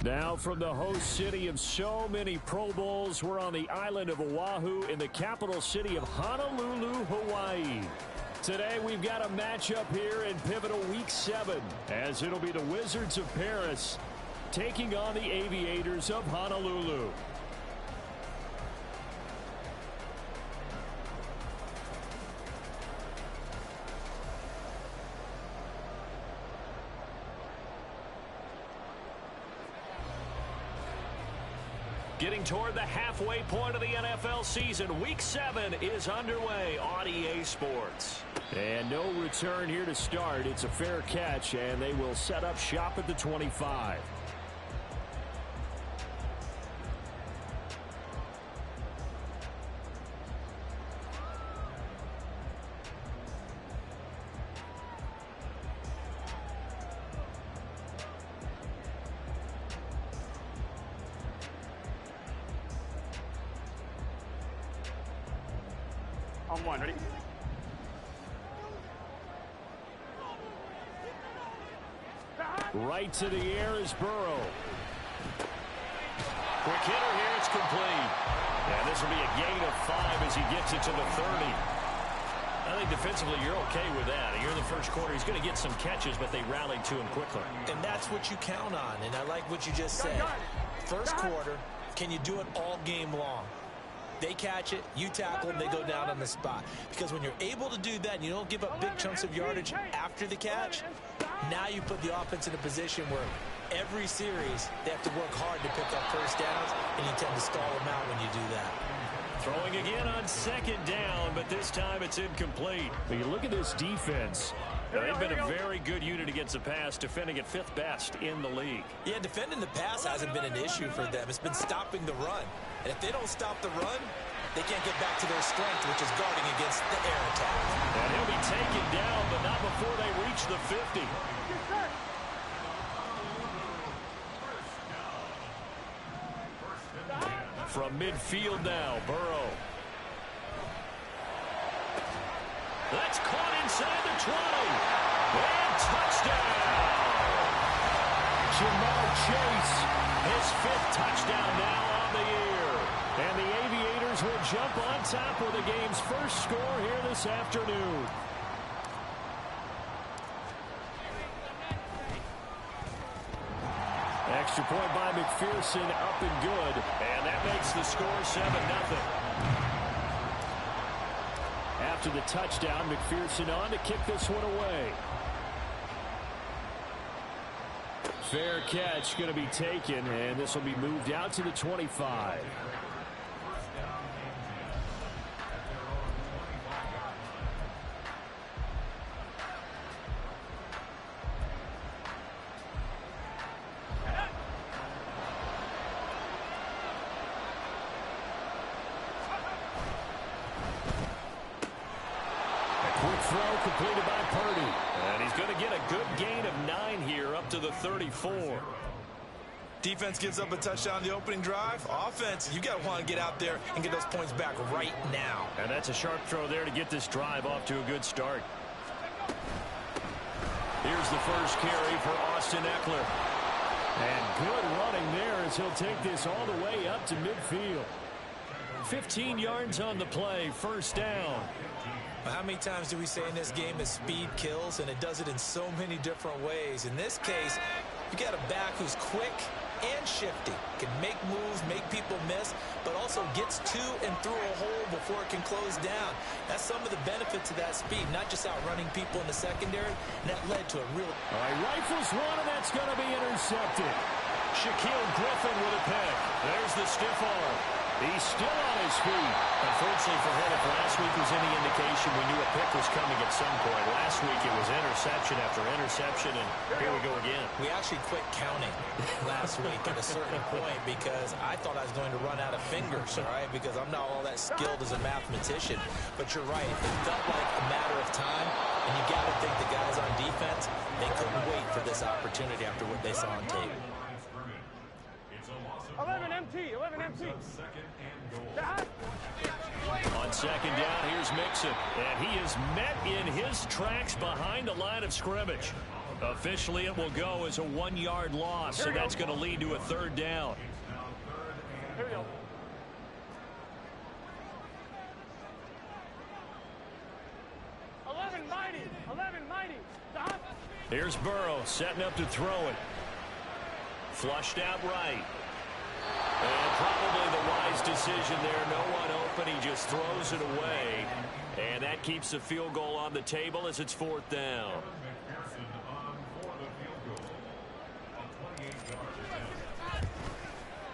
Now from the host city of so many Pro Bowls, we're on the island of Oahu in the capital city of Honolulu, Hawaii. Today we've got a matchup here in pivotal week 7, as it'll be the Wizards of Paris taking on the Aviators of Honolulu. Getting toward the halfway point of the NFL season, Week 7 is underway on EA Sports. And no return here to start. It's a fair catch, and they will set up shop at the 25. On one, ready? Right to the air is Burrow. Quick hitter here, it's complete. And this will be a gain of 5 as he gets it to the 30. I think defensively you're okay with that. Here in the first quarter, he's going to get some catches, but they rallied to him quickly. And that's what you count on, and I like what you just said. First quarter, can you do it all game long? They catch it, you tackle them, they go down on the spot. Because when you're able to do that and you don't give up big chunks of yardage after the catch, now you put the offense in a position where every series they have to work hard to pick up first downs, and you tend to stall them out when you do that. Throwing again on second down, but this time it's incomplete. But you look at this defense. They've been a very good unit against the pass, defending at 5th best in the league. Yeah, defending the pass hasn't been an issue for them. It's been stopping the run. And if they don't stop the run, they can't get back to their strength, which is guarding against the air attack. And he'll be taken down, but not before they reach the 50. From midfield now, Burrow. That's caught inside the 20. And touchdown! Jamar Chase, his 5th touchdown now on the year. And the Aviators will jump on top with the game's first score here this afternoon. Extra point by McPherson, up and good. And that makes the score 7-0. After the touchdown, McPherson on to kick this one away. Fair catch going to be taken, and this will be moved out to the 25. Quick throw completed by Purdy. And he's going to get a good gain of 9 here up to the 34. Defense gives up a touchdown the opening drive. Offense, you got to want to get out there and get those points back right now. And that's a sharp throw there to get this drive off to a good start. Here's the first carry for Austin Eckler. And good running there as he'll take this all the way up to midfield. 15 yards on the play, first down. How many times do we say in this game that speed kills, and it does it in so many different ways? In this case, you got a back who's quick and shifty, can make moves, make people miss, but also gets to and through a hole before it can close down. That's some of the benefits of that speed, not just outrunning people in the secondary, and that led to a real... All right, rifles one, and that's going to be intercepted. Shaquille Griffin with a pick. There's the stiff arm. He's still on his feet. Unfortunately for him, if last week was any indication, we knew a pick was coming at some point. Last week it was interception after interception, and here we go again. We actually quit counting last week at a certain point because I thought I was going to run out of fingers, all right, because I'm not all that skilled as a mathematician. But you're right. It felt like a matter of time, and you got to think the guys on defense, they couldn't wait for this opportunity after what they saw on tape. 11 MT, 11 MT. On second down, here's Mixon. And he is met in his tracks behind the line of scrimmage. Officially, it will go as a 1-yard loss, so that's going to lead to a 3rd down. Here we go. Stop. Here's Burrow setting up to throw it. Flushed out right. And probably the wise decision there. No one open. He just throws it away. And that keeps the field goal on the table as it's 4th down.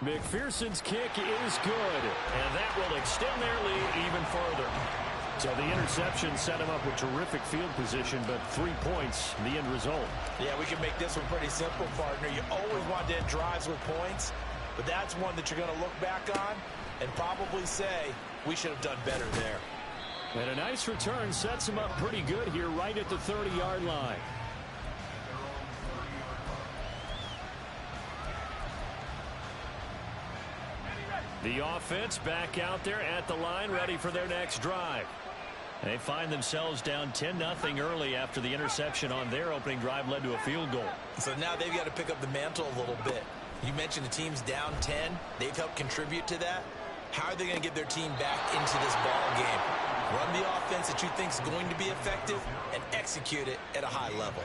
McPherson's kick is good. And that will extend their lead even further. So the interception set him up with terrific field position, but 3 points, the end result. Yeah, we can make this one pretty simple, partner. You always want to end drives with points, but that's one that you're going to look back on and probably say, we should have done better there. And a nice return sets him up pretty good here right at the 30-yard line. The offense back out there at the line, ready for their next drive. They find themselves down 10-0 early after the interception on their opening drive led to a field goal. So now they've got to pick up the mantle a little bit. You mentioned the team's down 10. They've helped contribute to that. How are they going to get their team back into this ball game? Run the offense that you think is going to be effective and execute it at a high level.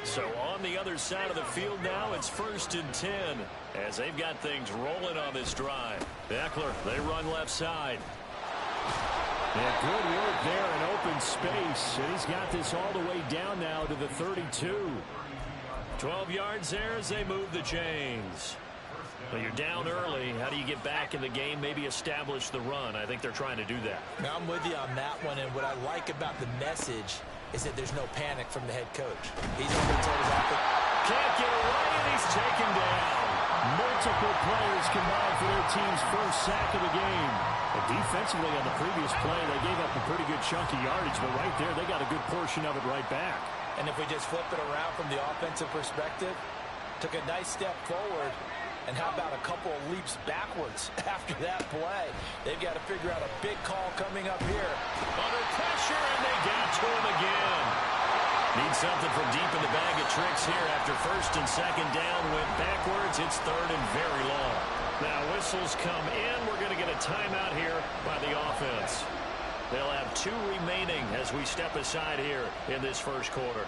So on the other side of the field now, it's 1st and 10 as they've got things rolling on this drive. Eckler, they run left side. And good work there in open space. And he's got this all the way down now to the 32. 12 yards there as they move the chains. Well, you're down early. How do you get back in the game, maybe establish the run? I think they're trying to do that. Now, I'm with you on that one, and what I like about the message is that there's no panic from the head coach. He's over to his offense. Can't get away, and he's taken down. Multiple players combined for their team's first sack of the game. And defensively on the previous play, they gave up a pretty good chunk of yardage, but right there, they got a good portion of it right back. And if we just flip it around from the offensive perspective, took a nice step forward, and how about a couple of leaps backwards after that play? They've got to figure out a big call coming up here. Under pressure, and they got to him again. Need something from deep in the bag of tricks here after 1st and 2nd down went backwards. It's 3rd and very long. Now whistles come in. We're going to get a timeout here by the offense. They'll have 2 remaining as we step aside here in this first quarter.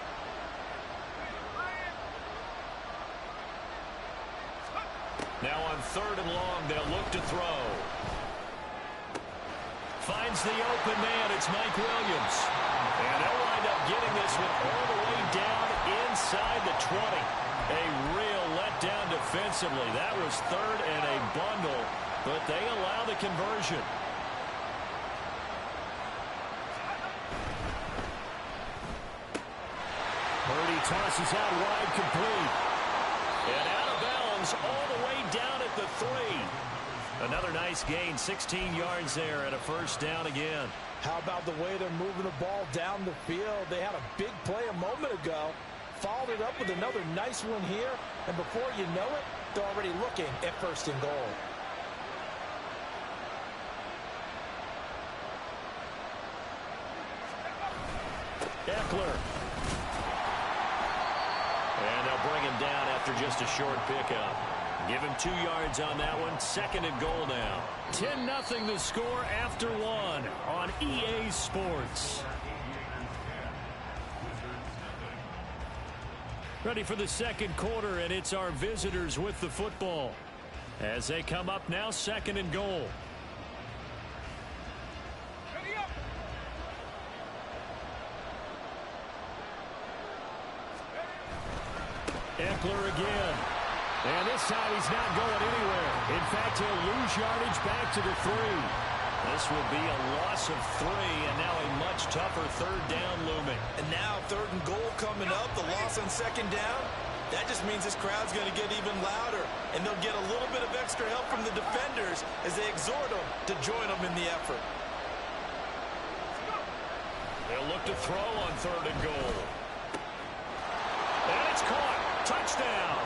Now on 3rd and long, they'll look to throw. Finds the open man. It's Mike Williams. And they'll wind up getting this one all the way down inside the 20. A real letdown defensively. That was 3rd and a bundle, but they allow the conversion. Purdy tosses out wide, complete. And out of bounds all the way down at the 3. Another nice gain, 16 yards there and a 1st down again. How about the way they're moving the ball down the field? They had a big play a moment ago. Followed it up with another nice one here. And before you know it, they're already looking at 1st and goal. Eckler. And they'll bring him down after just a short pickup. Give him 2 yards on that one. 2nd and goal now. 10-0 the score after 1 on EA Sports. Ready for the 2nd quarter, and it's our visitors with the football. As they come up now, 2nd and goal. Eckler again. And this time he's not going anywhere. In fact, he'll lose yardage back to the 3. This will be a loss of 3, and now a much tougher 3rd down looming. And now 3rd and goal coming up, the loss on 2nd down. That just means this crowd's going to get even louder, and they'll get a little bit of extra help from the defenders as they exhort them to join them in the effort. They'll look to throw on 3rd and goal. And it's caught. Touchdown.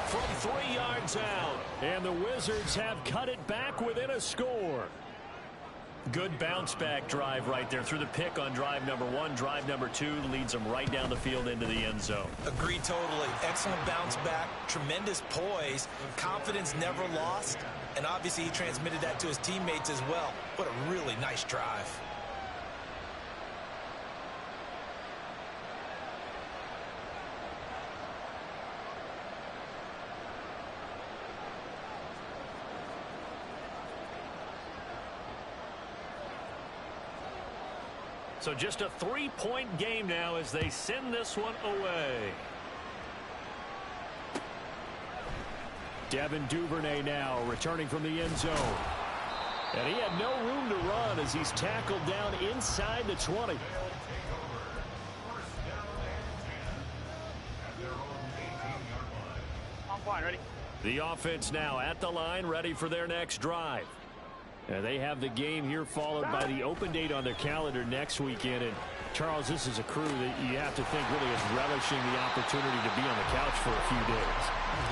From 3 yards out. And the Wizards have cut it back within a score. Good bounce-back drive right there. Through the pick on drive number 1. Drive number 2 leads them right down the field into the end zone. Agreed totally. Excellent bounce back. Tremendous poise. Confidence never lost. And obviously he transmitted that to his teammates as well. What a really nice drive. So just a 3-point game now as they send this one away. Devin Duvernay now returning from the end zone. And he had no room to run as he's tackled down inside the 20. I'm fine, ready? The offense now at the line, ready for their next drive. And they have the game here followed by the open date on their calendar next weekend. And Charles, this is a crew that you have to think really is relishing the opportunity to be on the couch for a few days.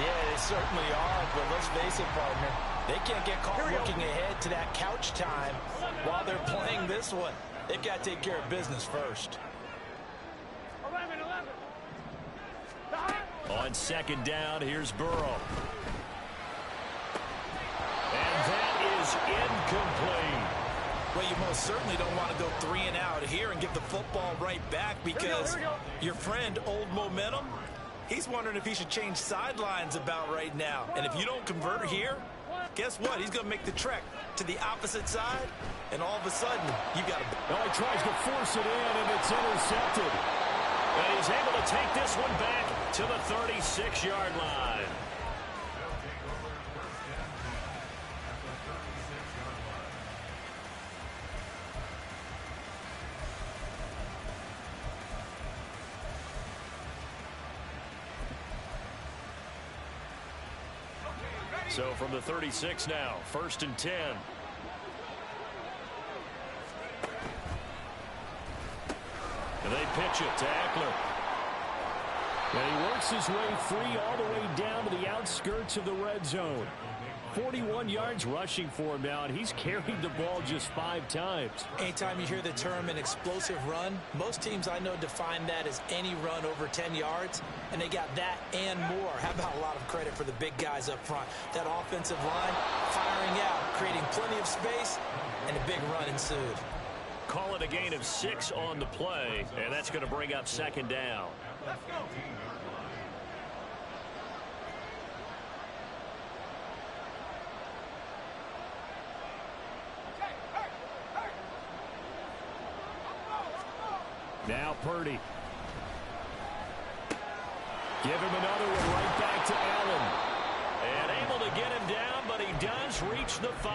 Yeah, they certainly are, but let's face it, partner. They can't get caught looking ahead to that couch time while they're playing this one. They've got to take care of business first. 11. On second down, here's Burrow. And that is incomplete. Well, you most certainly don't want to go 3 and out here and give the football right back because here we go. Your friend, Old Momentum, he's wondering if he should change sidelines about right now. And if you don't convert here, guess what? He's going to make the trek to the opposite side, and all of a sudden, you got to... Well, he tries to force it in, and it's intercepted. And he's able to take this one back to the 36-yard line. So from the 36 now, 1st and 10. And they pitch it to Eckler. And he works his way free all the way down to the outskirts of the red zone. 41 yards rushing for him now, and he's carried the ball just 5 times. Anytime you hear the term an explosive run, most teams I know define that as any run over 10 yards, and they got that and more. How about a lot of credit for the big guys up front? That offensive line firing out, creating plenty of space, and a big run ensued. Call it a gain of 6 on the play, and that's going to bring up second down. Let's go. Now Purdy. Give him another one right back to Allen. And able to get him down, but he does reach the 5.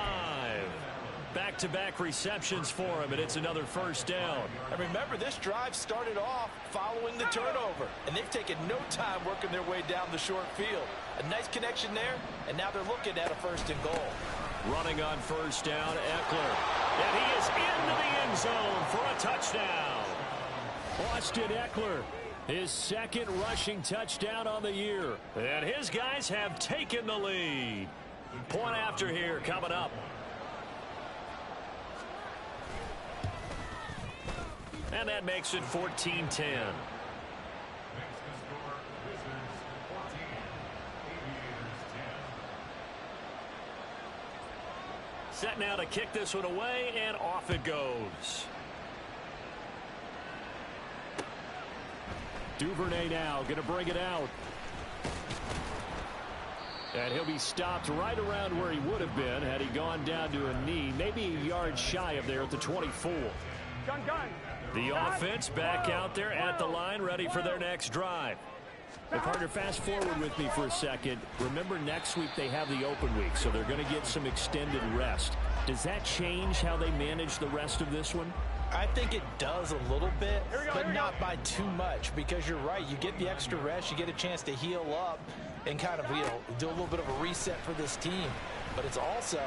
Back-to-back receptions for him, and it's another first down. And remember, this drive started off following the turnover, and they've taken no time working their way down the short field. A nice connection there, and now they're looking at a 1st and goal. Running on first down, Eckler. And he is into the end zone for a touchdown. Austin Eckler, his 2nd rushing touchdown on the year. And his guys have taken the lead. Point after here coming up. And that makes it 14-10. Set now to kick this one away, and off it goes. Duvernay now going to bring it out. And he'll be stopped right around where he would have been had he gone down to a knee, maybe a yard shy of there at the 24. Gun. The offense back out there at the line, ready for their next drive. Hey, partner, fast forward with me for a second. Remember, next week they have the open week, so they're going to get some extended rest. Does that change how they manage the rest of this one? I think it does a little bit, but not by too much, because you're right. You get the extra rest, you get a chance to heal up and kind of, do a little bit of a reset for this team. But it's also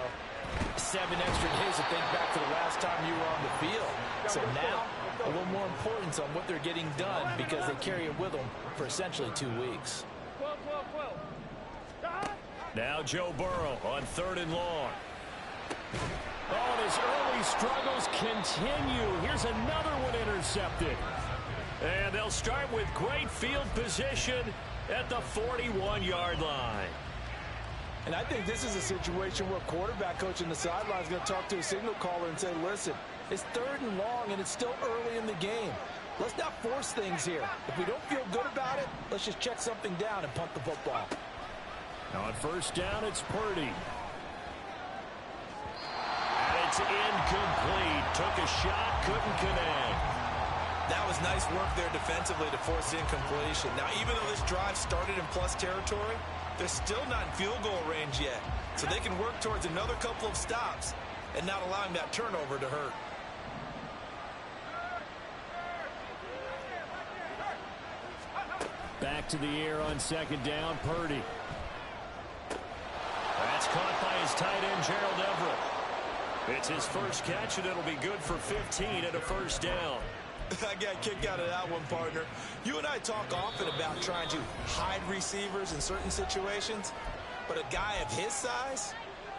7 extra days to think back to the last time you were on the field. So now, a little more importance on what they're getting done because they carry it with them for essentially 2 weeks. 12. Now Joe Burrow on 3rd and long. Oh, and his early struggles continue. Here's another one intercepted. And they'll start with great field position at the 41-yard line. And I think this is a situation where quarterback coach on the sideline is going to talk to a signal caller and say, listen, it's 3rd and long, and it's still early in the game. Let's not force things here. If we don't feel good about it, let's just check something down and punt the football. On 1st down, it's Purdy. And it's incomplete. Took a shot, couldn't connect. That was nice work there defensively to force incompletion. Now, even though this drive started in plus territory, they're still not in field goal range yet. So they can work towards another couple of stops and not allowing that turnover to hurt. Back to the air on 2nd down, Purdy. That's caught by his tight end, Gerald Everett. It's his first catch, and it'll be good for 15 and a 1st down. I got a kick out of that one, partner. You and I talk often about trying to hide receivers in certain situations, but a guy of his size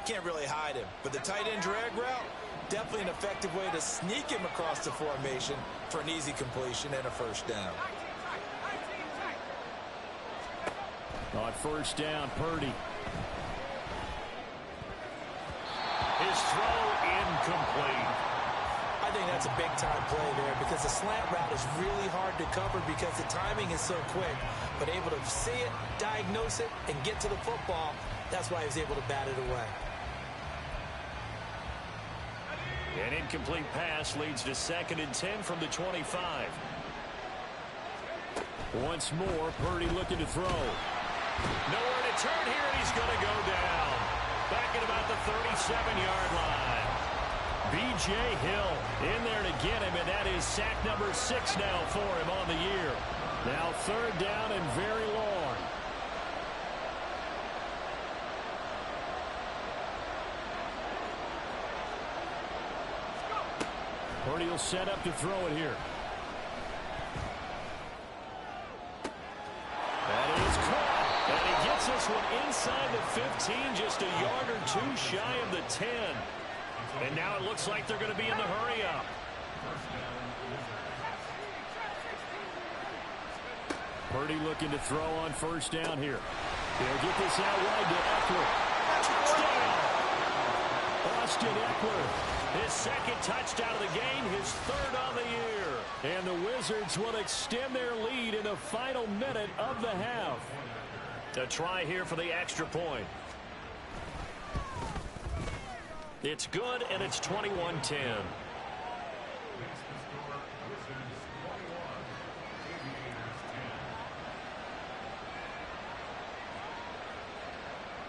can't really hide him. But the tight end drag route, definitely an effective way to sneak him across the formation for an easy completion and a 1st down. On 1st down, Purdy. His throw incomplete. I think that's a big-time play there because the slant route is really hard to cover because the timing is so quick. But able to see it, diagnose it, and get to the football, that's why he was able to bat it away. An incomplete pass leads to 2nd and 10 from the 25. Once more, Purdy looking to throw. Nowhere to turn here, and he's going to go down. Back at about the 37-yard line. B.J. Hill in there to get him, and that is sack number 6 now for him on the year. Now 3rd down and very long. Purdy will set up to throw it here. That is caught, and he gets this one inside the 15, just a yard or 2 shy of the 10. And now it looks like they're going to be in the hurry-up. Purdy looking to throw on 1st down here. He'll get this out wide to Eckler. Touchdown! Austin Eckler, his 2nd touchdown of the game, his 3rd on the year. And the Wizards will extend their lead in the final minute of the half. To try here for the extra point. It's good, and it's 21-10.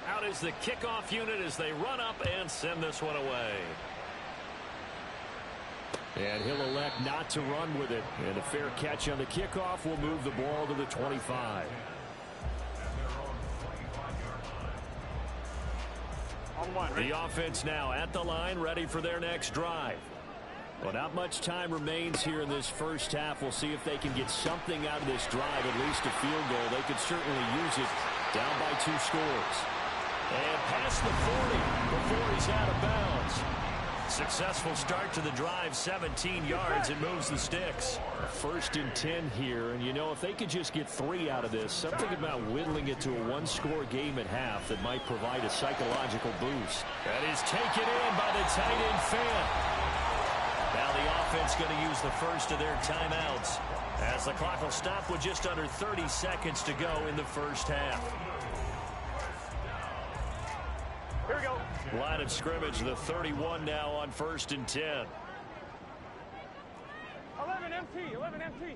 Out is the kickoff unit as they run up and send this one away. And he'll elect not to run with it. And a fair catch on the kickoff will move the ball to the 25. The offense now at the line, ready for their next drive. Well, not much time remains here in this first half. We'll see if they can get something out of this drive, at least a field goal. They could certainly use it down by 2 scores. And past the 40 before he's out of bounds. Successful start to the drive, 17 yards, and moves the sticks. 1st and 10 here, and you know, if they could just get 3 out of this, something about whittling it to a 1-score game at half that might provide a psychological boost. That is taken in by the tight end Fant. Now the offense going to use the first of their timeouts as the clock will stop with just under 30 seconds to go in the first half. Here we go. Line of scrimmage, the 31 now on 1st and 10. 11 MT, 11 MT.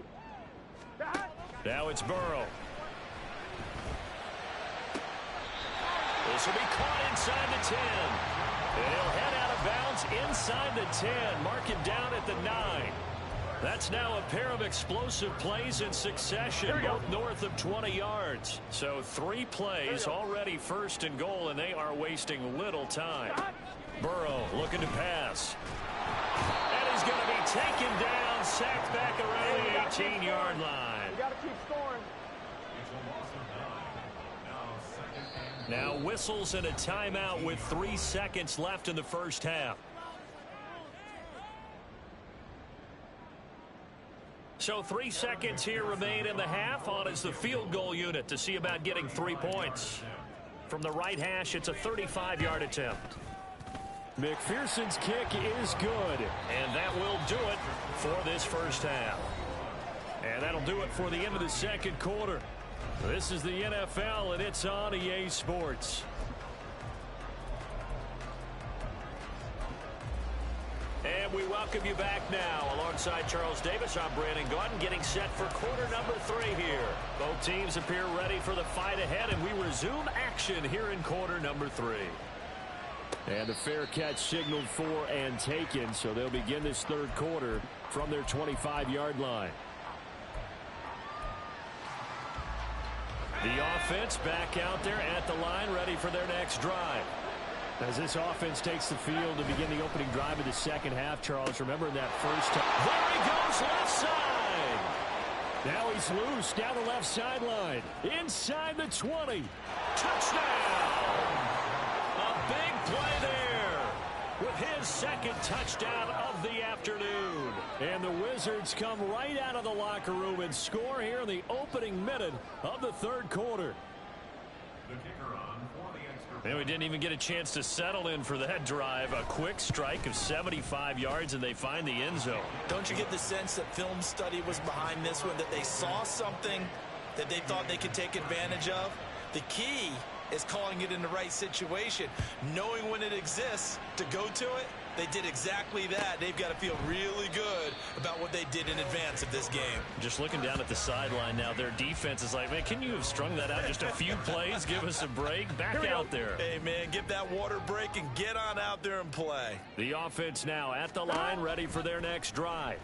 Now it's Burrow. This will be caught inside the 10. And he'll head out of bounds inside the 10. Mark it down at the 9. That's now a pair of explosive plays in succession, both north of 20 yards. So 3 plays already 1st and goal, and they are wasting little time. Burrow looking to pass. And he's going to be taken down, sacked back around the 18-yard line. You got to keep scoring. Now whistles and a timeout with 3 seconds left in the first half. So 3 seconds here remain in the half. On is the field goal unit to see about getting 3 points. From the right hash, it's a 35-yard attempt. McPherson's kick is good. And that will do it for this first half. And that'll do it for the end of the second quarter. This is the NFL, and it's on EA Sports. And we welcome you back now. Alongside Charles Davis, I'm Brandon Gaudin, getting set for quarter number 3 here. Both teams appear ready for the fight ahead, and we resume action here in quarter number 3. And the fair catch signaled for and taken, so they'll begin this third quarter from their 25-yard line. The offense back out there at the line, ready for their next drive. As this offense takes the field to begin the opening drive of the second half, Charles, remember that first time. There he goes, left side. Now he's loose down the left sideline. Inside the 20. Touchdown. A big play there with his second touchdown of the afternoon. And the Wizards come right out of the locker room and score here in the opening minute of the third quarter. And we didn't even get a chance to settle in for that drive. A quick strike of 75 yards, and they find the end zone. Don't you get the sense that film study was behind this one, that they saw something that they thought they could take advantage of? The key is calling it in the right situation, knowing when it exists to go to it. They did exactly that. They've got to feel really good about what they did in advance of this game. Just looking down at the sideline now, their defense is like, man, can you have strung that out just a few plays? Give us a break. Back out there. Hey, man, give that water break and get on out there and play. The offense now at the line, ready for their next drive.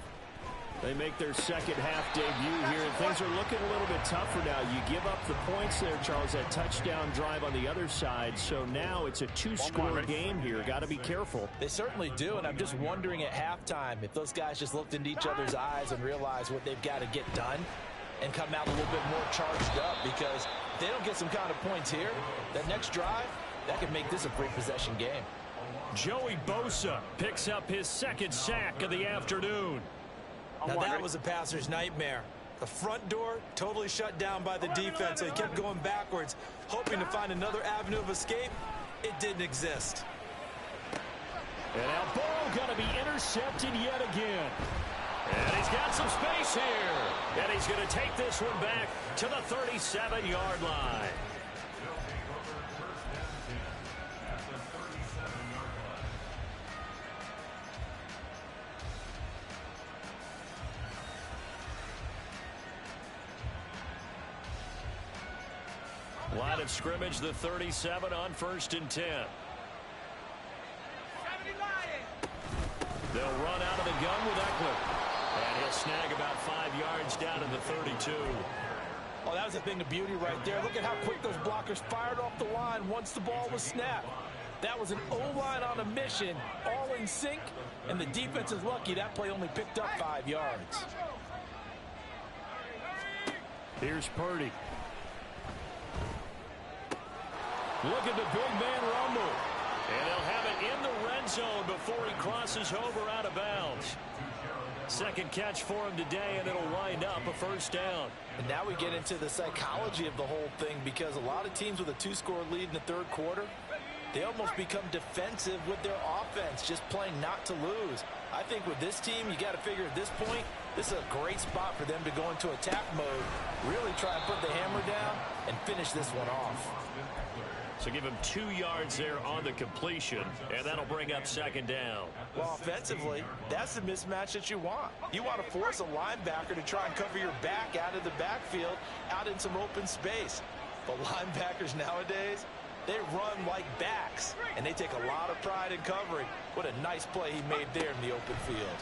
They make their second half debut here, and things are looking a little bit tougher now. You give up the points there, Charles, that touchdown drive on the other side. So now it's a 2-score game here. Got to be careful. They certainly do, and I'm just wondering at halftime if those guys just looked into each other's eyes and realized what they've got to get done and come out a little bit more charged up, because if they don't get some kind of points here, that next drive, that could make this a three-possession game. Joey Bosa picks up his second sack of the afternoon. Now that was a passer's nightmare. The front door totally shut down by the defense. They kept going backwards, hoping to find another avenue of escape. It didn't exist. And now ball going to be intercepted yet again. And he's got some space here. And he's going to take this one back to the 37-yard line. Line of scrimmage, the 37 on 1st and 10. They'll run out of the gun with Eckler. And he'll snag about 5 yards down in the 32. Oh, that was a thing of beauty right there. Look at how quick those blockers fired off the line once the ball was snapped. That was an O-line on a mission, all in sync, and the defense is lucky that play only picked up 5 yards. Here's Purdy. Look at the big man rumble. And they'll have it in the red zone before he crosses over out of bounds. Second catch for him today, and it'll wind up a first down. And now we get into the psychology of the whole thing, because a lot of teams with a 2-score lead in the third quarter, they almost become defensive with their offense, just playing not to lose. I think with this team, you got to figure at this point, this is a great spot for them to go into attack mode, really try and put the hammer down and finish this one off. So give him 2 yards there on the completion, and that'll bring up second down. Well, offensively, that's the mismatch that you want. You want to force a linebacker to try and cover your back out of the backfield, out in some open space. But linebackers nowadays, they run like backs, and they take a lot of pride in covering. What a nice play he made there in the open field.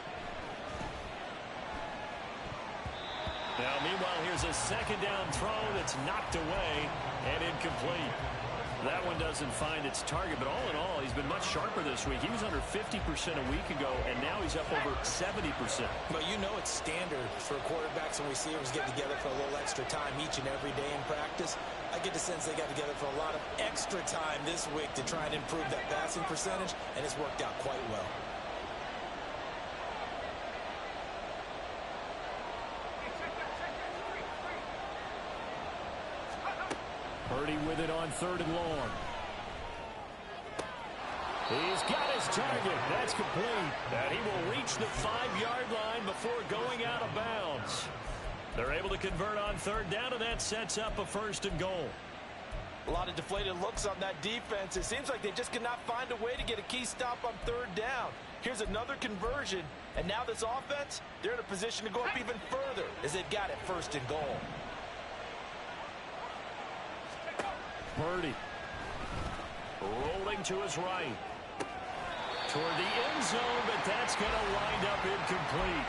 Now, meanwhile, here's a second down throw that's knocked away and incomplete. That one doesn't find its target, but all in all, he's been much sharper this week. He was under 50% a week ago, and now he's up over 70%. But you know it's standard for quarterbacks and receivers get together for a little extra time each and every day in practice. I get the sense they got together for a lot of extra time this week to try and improve that passing percentage, and it's worked out quite well. Purdy with it on 3rd and long. He's got his target. That's complete. And he will reach the 5-yard line before going out of bounds. They're able to convert on 3rd down, and that sets up a 1st and goal. A lot of deflated looks on that defense. It seems like they just cannot find a way to get a key stop on 3rd down. Here's another conversion, and now this offense, they're in a position to go up even further as they've got it 1st and goal. Purdy rolling to his right. Toward the end zone, but that's going to wind up incomplete.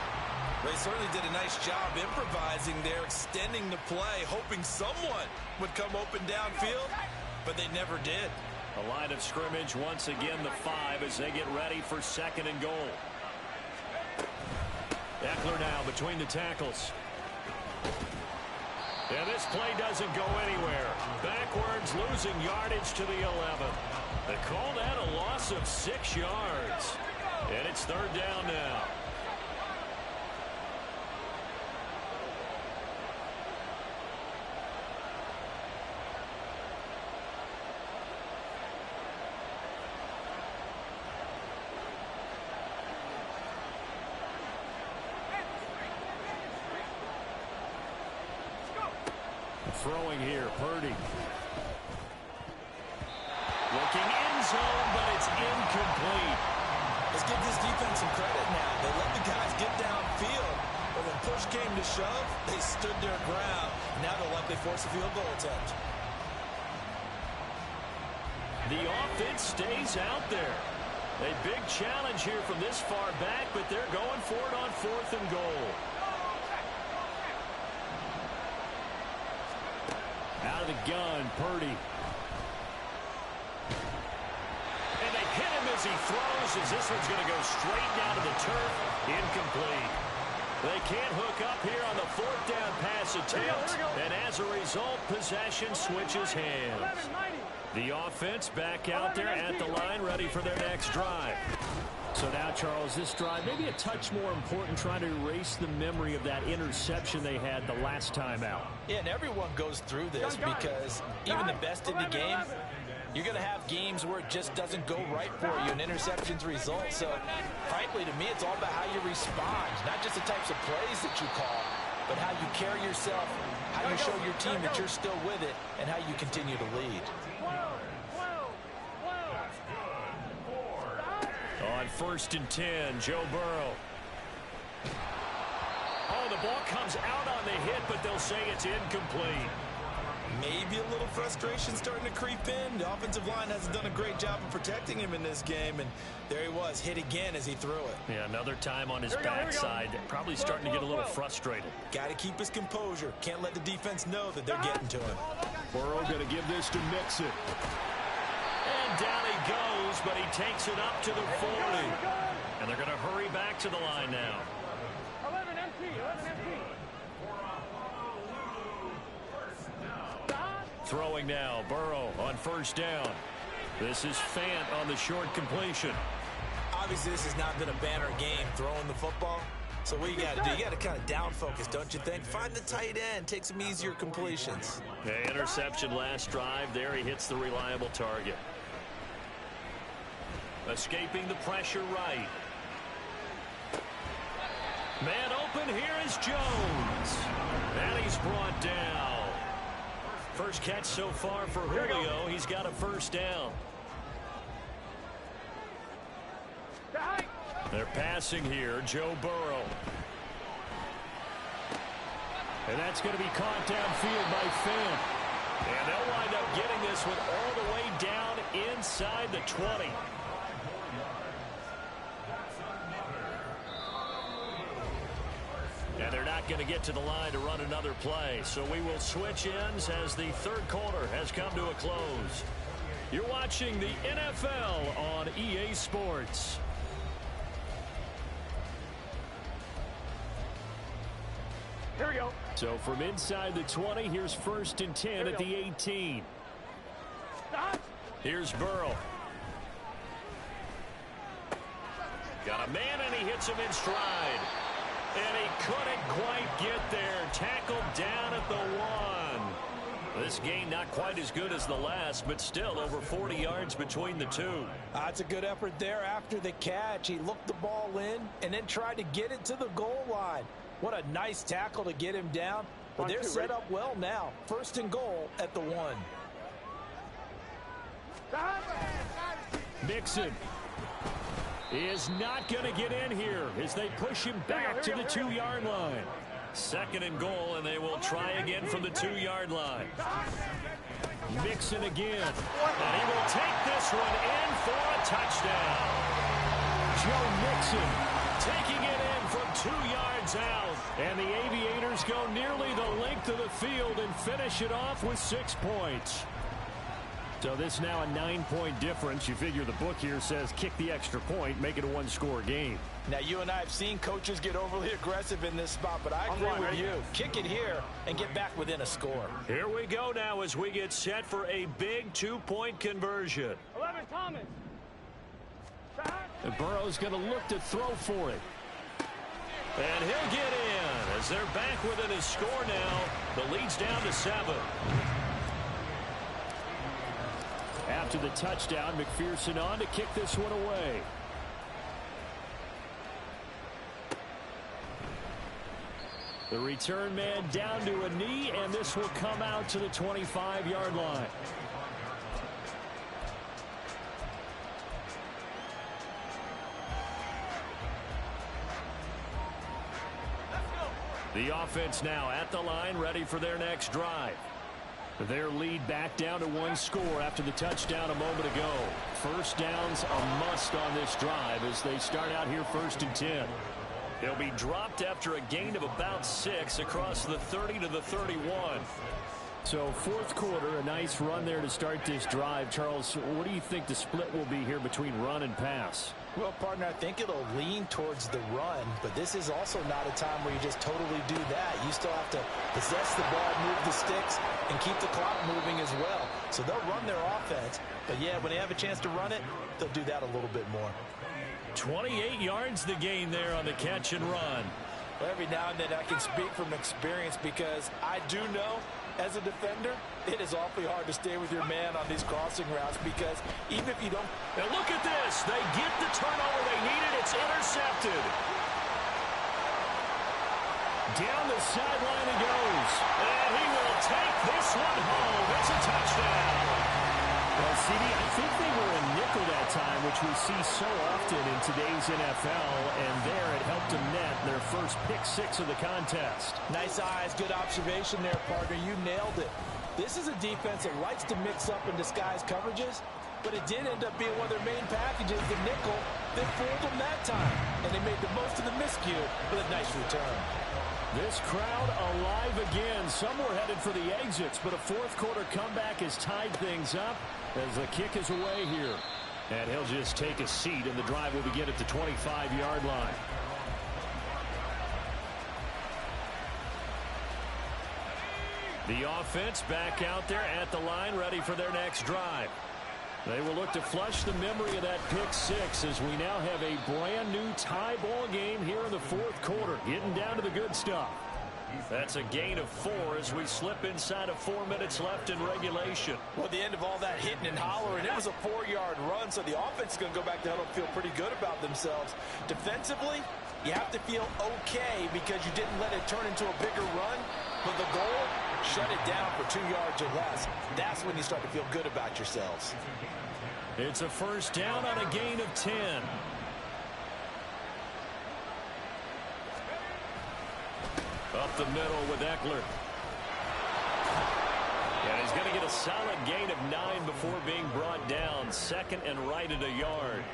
They certainly did a nice job improvising there, extending the play, hoping someone would come open downfield, but they never did. A line of scrimmage once again, the 5 as they get ready for 2nd and goal. Eckler now between the tackles. And this play doesn't go anywhere. Backwards, losing yardage to the 11. They call that a loss of 6 yards. And it's 3rd down now. Throwing here, Purdy. Looking end zone, but it's incomplete. Let's give this defense some credit now. They let the guys get downfield, but when push came to shove, they stood their ground. Now they'll likely force a field goal attempt. The offense stays out there. A big challenge here from this far back, but they're going for it on 4th and goal. Out of the gun, Purdy. And they hit him as he throws, as this one's going to go straight down to the turf. Incomplete. They can't hook up here on the 4th down pass attempt. And as a result, possession switches hands. The offense back out there at the line, ready for their next drive. So now, Charles, this drive maybe a touch more important, trying to erase the memory of that interception they had the last time out. Yeah, and everyone goes through this because even the best in the game, you're going to have games where it just doesn't go right for you, and interceptions result. So, frankly, to me, it's all about how you respond, not just the types of plays that you call, but how you carry yourself, how you show your team that you're still with it, and how you continue to lead. On 1st and 10, Joe Burrow. Oh, the ball comes out on the hit, but they'll say it's incomplete. Maybe a little frustration starting to creep in. The offensive line hasn't done a great job of protecting him in this game, and there he was, hit again as he threw it. Yeah, another time on his backside, probably starting to get a little frustrated. Got to keep his composure. Can't let the defense know that they're getting to him. Burrow going to give this to Mixon. And down he goes, but he takes it up to the 40. And they're going to hurry back to the line now. 11 MT, 11 MT. Throwing now, Burrow on 1st down. This is Fant on the short completion. Obviously, this has not been a banner game throwing the football. So what you got to do, you got to kind of down focus, don't you think? Find the tight end, take some easier completions. Okay, interception last drive. There he hits the reliable target. Escaping the pressure right. Man open, here is Jones. And he's brought down. First catch so far for Julio. He's got a 1st down. They're passing here, Joe Burrow. And that's going to be caught downfield by Fant. And they'll wind up getting this one all the way down inside the 20. And they're not going to get to the line to run another play. So we will switch ends as the 3rd quarter has come to a close. You're watching the NFL on EA Sports. Here we go. So from inside the 20, here's 1st and 10 at the 18. Stop. Here's Burrow. Got a man, and he hits him in stride. And he couldn't quite get there. Tackled down at the 1. This game not quite as good as the last, but still over 40 yards between the two. That's a good effort there after the catch. He looked the ball in and then tried to get it to the goal line. What a nice tackle to get him down. But they're set up well now. First and goal at the 1. Mixon is not going to get in here as they push him back to the 2-yard line. Second and goal, and they will try again from the 2-yard line. Mixon again, and he will take this one in for a touchdown. Joe Mixon taking it in from 2 yards out, and the Aviators go nearly the length of the field and finish it off with 6 points. So this now a 9-point difference. You figure the book here says kick the extra point, make it a 1-score game. Now, you and I have seen coaches get overly aggressive in this spot, but I agree with you. Kick it here and get back within a score. Here we go now as we get set for a big 2-point conversion. 11, Thomas. And Burrow's going to look to throw for it. And he'll get in as they're back within a score now. The lead's down to 7. After the touchdown, McPherson on to kick this one away. The return man down to a knee, and this will come out to the 25-yard line. The offense now at the line, ready for their next drive. Their lead back down to 1 score after the touchdown a moment ago. First down's a must on this drive as they start out here 1st and 10. They'll be dropped after a gain of about 6 across the 30 to the 31. So 4th quarter, a nice run there to start this drive. Charles, what do you think the split will be here between run and pass? Well, partner, I think it'll lean towards the run, but this is also not a time where you just totally do that. You still have to possess the ball, move the sticks, and keep the clock moving as well. So they'll run their offense, but yeah, when they have a chance to run it, they'll do that a little bit more. 28 yards the gain there on the catch and run. Well, every now and then I can speak from experience because I do know as a defender, it is awfully hard to stay with your man on these crossing routes because even if you don't... And look at this. They get the turnover they needed. It's intercepted. Down the sideline he goes. And he will take this one home. It's a touchdown. Well, CD, I think they were a nickel that time, which we see so often in today's NFL, and there it helped them net their first pick 6 of the contest. Nice eyes, good observation there, partner. You nailed it. This is a defense that likes to mix up and disguise coverages, but it did end up being one of their main packages, the nickel, that fooled them that time, and they made the most of the miscue with a nice return. This crowd alive again. Some were headed for the exits, but a 4th quarter comeback has tied things up as the kick is away here. And he'll just take a seat, and the drive will begin at the 25-yard line. The offense back out there at the line, ready for their next drive. They will look to flush the memory of that pick 6 as we now have a brand new tie ball game here in the 4th quarter, getting down to the good stuff. That's a gain of 4 as we slip inside of 4 minutes left in regulation. Well, at the end of all that hitting and hollering, it was a 4-yard run, so the offense is going to go back to huddle and feel pretty good about themselves. Defensively, you have to feel okay because you didn't let it turn into a bigger run, but the goal, shut it down for 2 yards or less. That's when you start to feel good about yourselves. It's a first down on a gain of 10. Up the middle with Eckler. And he's going to get a solid gain of 9 before being brought down. 2nd and right at a yard.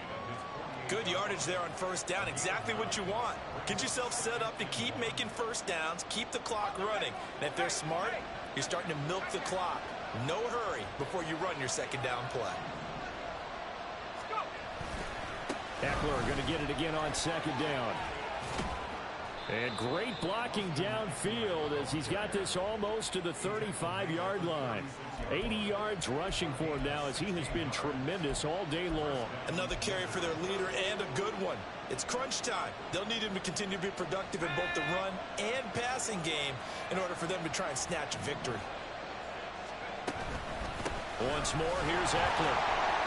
Good yardage there on first down. Exactly what you want. Get yourself set up to keep making first downs, keep the clock running. And if they're smart, you're starting to milk the clock. No hurry before you run your 2nd down play. Eckler going to get it again on 2nd down. And great blocking downfield as he's got this almost to the 35-yard line. 80 yards rushing for him now as he has been tremendous all day long. Another carry for their leader and a good one. It's crunch time. They'll need him to continue to be productive in both the run and passing game in order for them to try and snatch a victory. Once more, here's Eckler.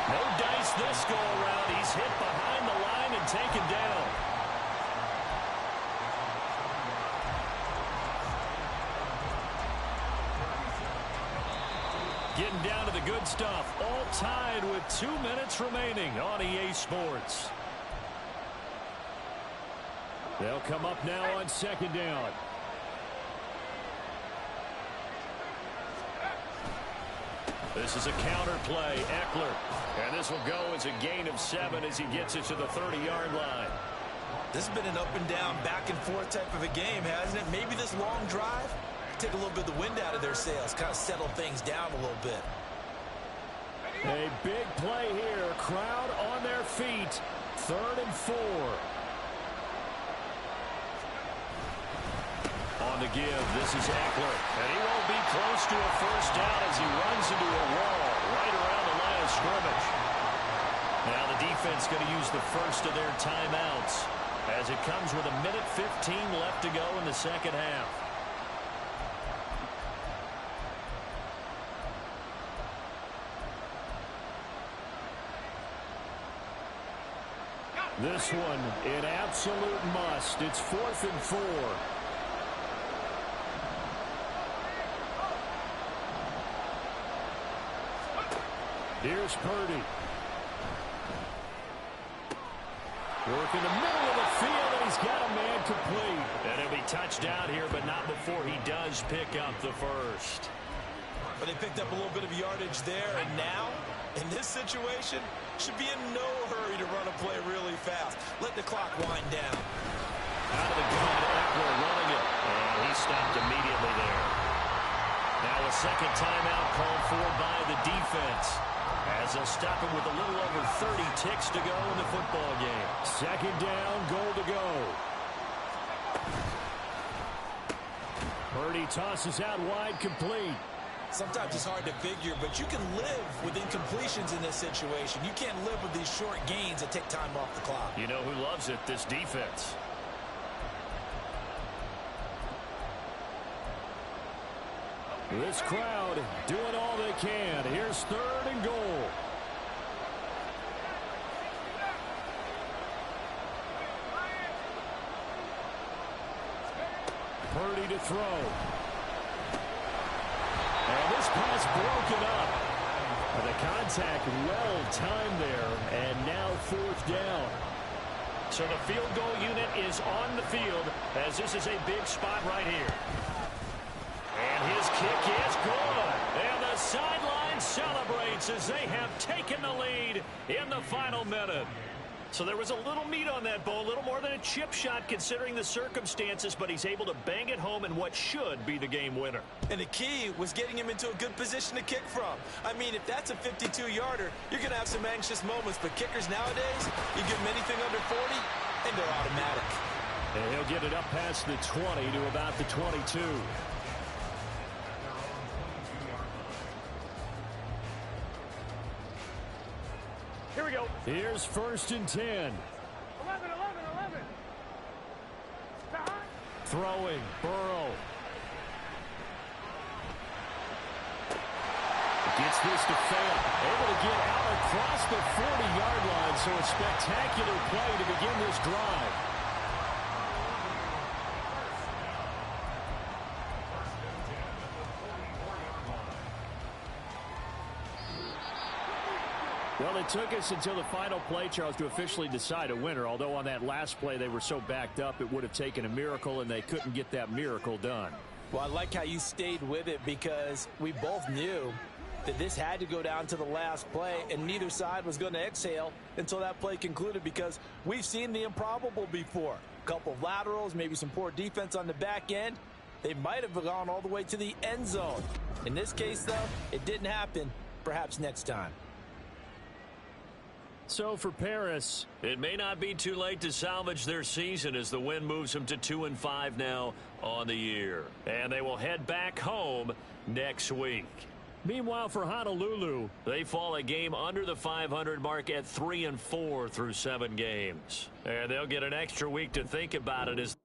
No dice this go-around. He's hit behind the line and taken down. Getting down to the good stuff. All tied with 2 minutes remaining on EA Sports. They'll come up now on second down. This is a counter play. Eckler. And this will go as a gain of 7 as he gets it to the 30-yard line. This has been an up-and-down, back-and-forth type of a game, hasn't it? Maybe this long drive, take a little bit of the wind out of their sails, kind of settle things down a little bit. A big play here. Crowd on their feet. 3rd and 4. On the give, this is Eckler. And he won't be close to a first down as he runs into a wall right around the line of scrimmage. Now the defense going to use the first of their timeouts as it comes with 1:15 left to go in the second half. This one an absolute must. It's 4th and 4. Here's Purdy. Work in the middle of the field, and he's got a man complete. And he'll be touched down here, but not before he does pick up the first. But they picked up a little bit of yardage there, and now, in this situation, should be in no hurry to run a play really fast. Let the clock wind down. Out of the gun, Eckler running it. And he stopped immediately there. Now a second timeout called for by the defense, as they'll stop him with a little over 30 ticks to go in the football game. Second down, goal to go. Purdy tosses out wide, complete. Sometimes it's hard to figure, but you can live with incompletions in this situation. You can't live with these short gains that take time off the clock. You know who loves it? This defense. This crowd doing all they can. Here's 3rd and goal. Purdy to throw. And this pass broken up. The contact well timed there, and now 4th down. So the field goal unit is on the field, as this is a big spot right here. And his kick is good. And the sideline celebrates as they have taken the lead in the final minute. So there was a little meat on that ball, a little more than a chip shot considering the circumstances, but he's able to bang it home in what should be the game winner. And the key was getting him into a good position to kick from. I mean, if that's a 52-yarder, you're going to have some anxious moments, but kickers nowadays, you give them anything under 40, and they're automatic. And he'll get it up past the 20 to about the 22. Here we go. Here's 1st and 10. 11. Throwing, Burrow. Gets this to fail. Able to get out across the 40-yard line, so a spectacular play to begin this drive. Well, it took us until the final play, Charles, to officially decide a winner, although on that last play they were so backed up it would have taken a miracle, and they couldn't get that miracle done. Well, I like how you stayed with it because we both knew that this had to go down to the last play, and neither side was going to exhale until that play concluded because we've seen the improbable before. A couple of laterals, maybe some poor defense on the back end. They might have gone all the way to the end zone. In this case, though, it didn't happen. Perhaps next time. So for Paris, it may not be too late to salvage their season as the win moves them to 2-5 now on the year. And they will head back home next week. Meanwhile, for Honolulu, they fall a game under the 500 mark at 3-4 through 7 games. And they'll get an extra week to think about it as